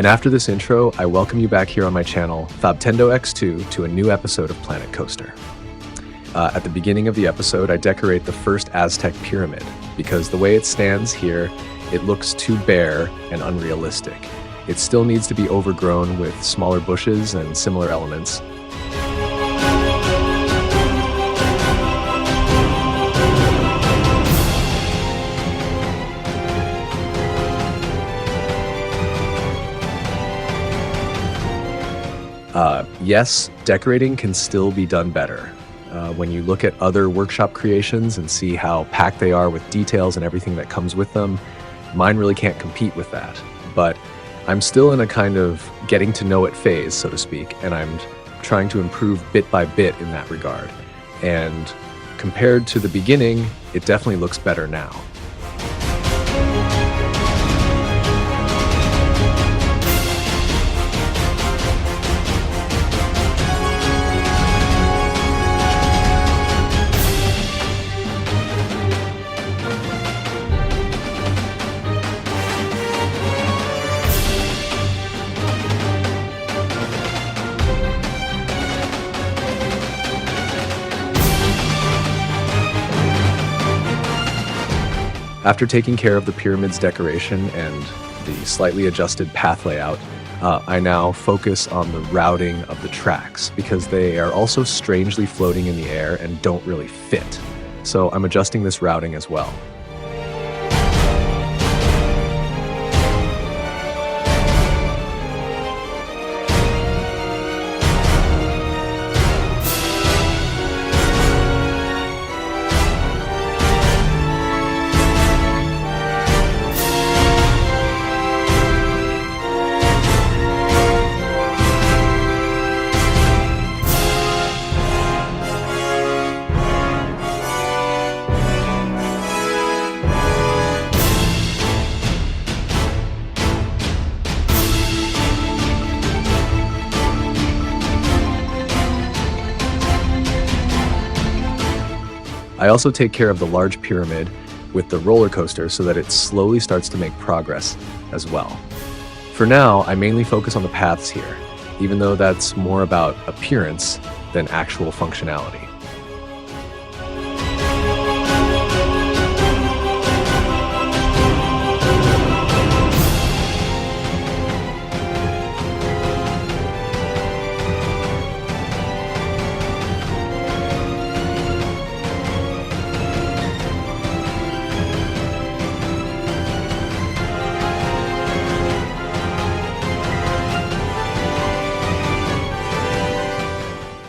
And after this intro, I welcome you back here on my channel, Fabtendo X2, to a new episode of Planet Coaster. At the beginning of the episode, I decorate the first Aztec pyramid, because the way it stands here, it looks too bare and unrealistic. It still needs to be overgrown with smaller bushes and similar elements. Yes, decorating can still be done better. When you look at other workshop creations and see how packed they are with details and everything that comes with them, mine really can't compete with that. But I'm still in a kind of getting to know it phase, so to speak, and I'm trying to improve bit by bit in that regard. And compared to the beginning, it definitely looks better now. After taking care of the pyramid's decoration and the slightly adjusted path layout, I now focus on the routing of the tracks because they are also strangely floating in the air and don't really fit. So I'm adjusting this routing as well. I also take care of the large pyramid with the roller coaster so that it slowly starts to make progress as well. For now, I mainly focus on the paths here, even though that's more about appearance than actual functionality.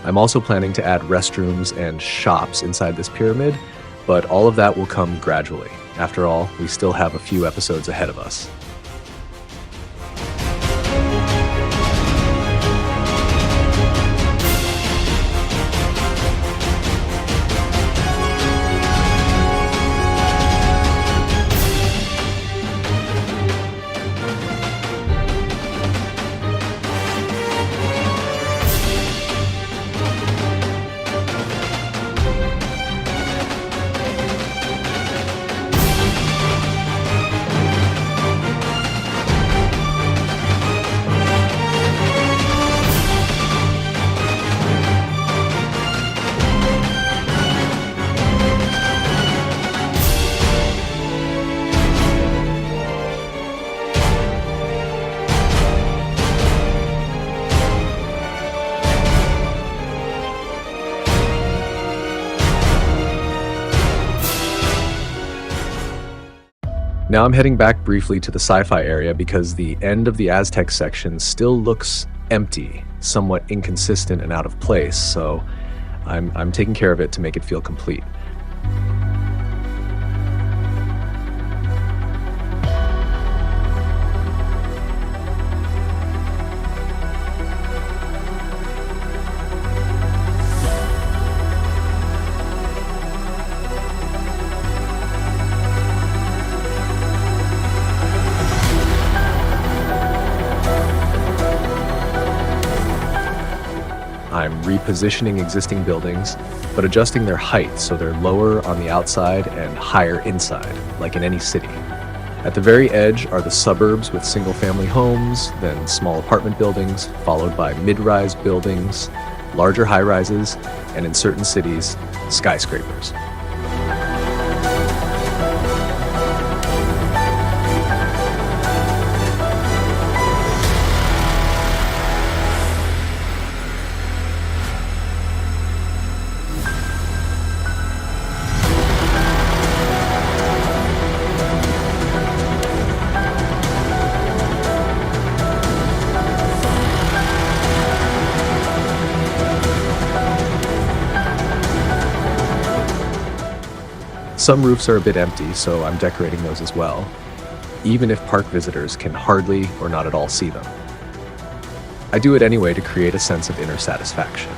I'm also planning to add restrooms and shops inside this pyramid, but all of that will come gradually. After all, we still have a few episodes ahead of us. Now I'm heading back briefly to the sci-fi area because the end of the Aztec section still looks empty, somewhat inconsistent and out of place, so I'm taking care of it to make it feel complete. I'm repositioning existing buildings, but adjusting their height so they're lower on the outside and higher inside, like in any city. At the very edge are the suburbs with single-family homes, then small apartment buildings, followed by mid-rise buildings, larger high-rises, and in certain cities, skyscrapers. Some roofs are a bit empty, so I'm decorating those as well, even if park visitors can hardly or not at all see them. I do it anyway to create a sense of inner satisfaction.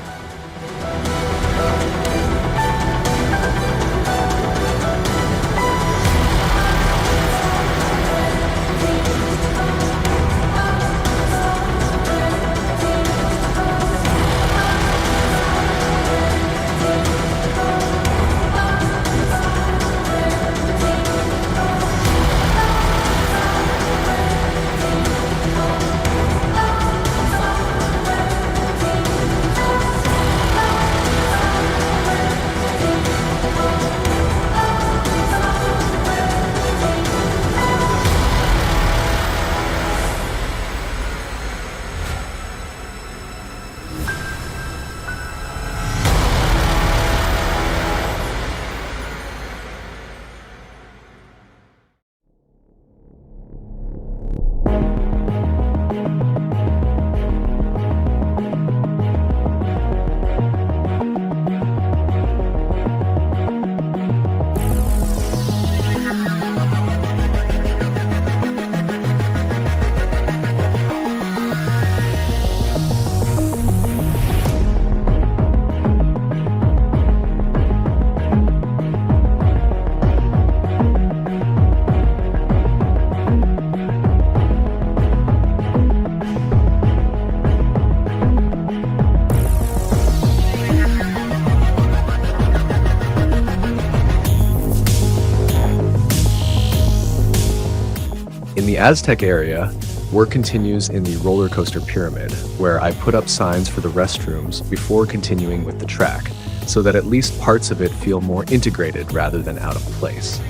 In the Aztec area, work continues in the roller coaster pyramid, where I put up signs for the restrooms before continuing with the track, so that at least parts of it feel more integrated rather than out of place.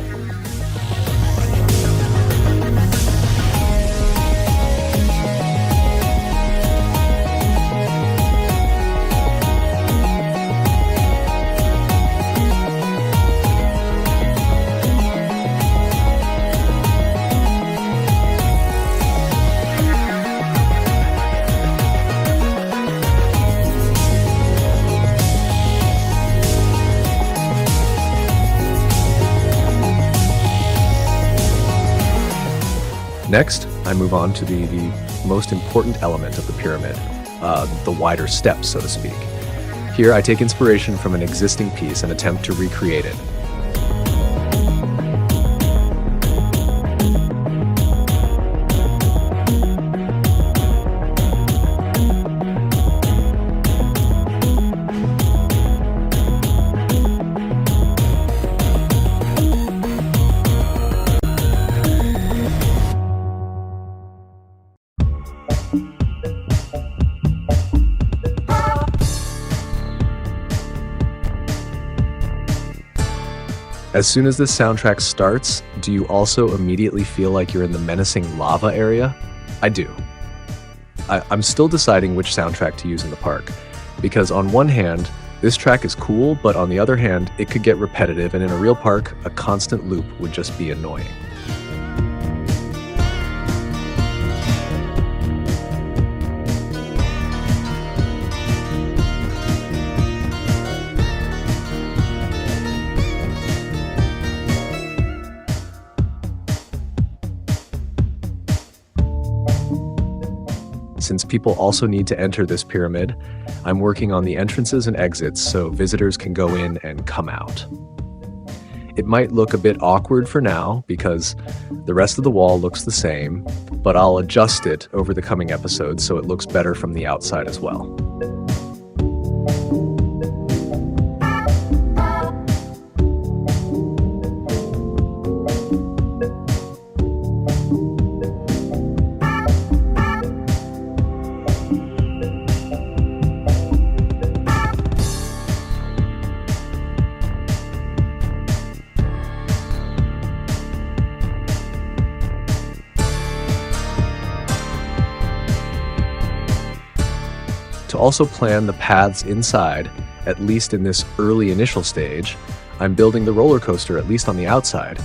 Next, I move on to the most important element of the pyramid, the wider steps, so to speak. Here, I take inspiration from an existing piece and attempt to recreate it. As soon as this soundtrack starts, do you also immediately feel like you're in the menacing lava area? I do. I'm still deciding which soundtrack to use in the park, because on one hand, this track is cool, but on the other hand, it could get repetitive, and in a real park, a constant loop would just be annoying. Since people also need to enter this pyramid, I'm working on the entrances and exits so visitors can go in and come out. It might look a bit awkward for now because the rest of the wall looks the same, but I'll adjust it over the coming episodes so it looks better from the outside as well. also plan the paths inside, at least in this early initial stage. I'm building the roller coaster, at least on the outside,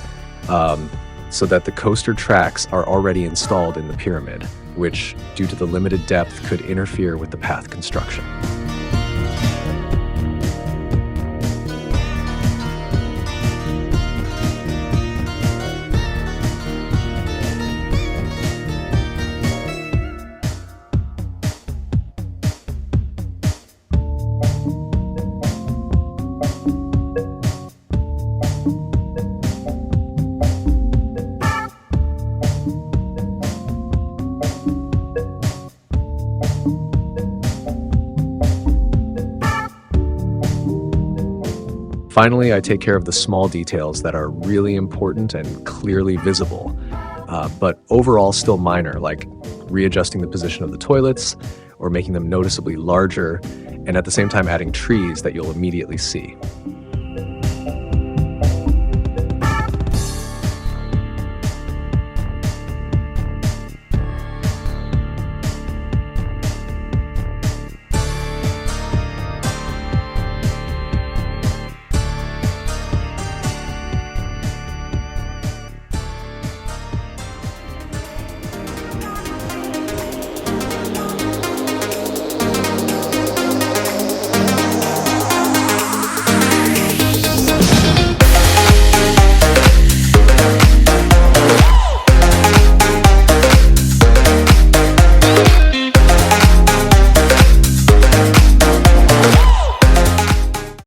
so that the coaster tracks are already installed in the pyramid, which, due to the limited depth, could interfere with the path construction. Finally, I take care of the small details that are really important and clearly visible, but overall still minor, like readjusting the position of the toilets or making them noticeably larger, and at the same time adding trees that you'll immediately see.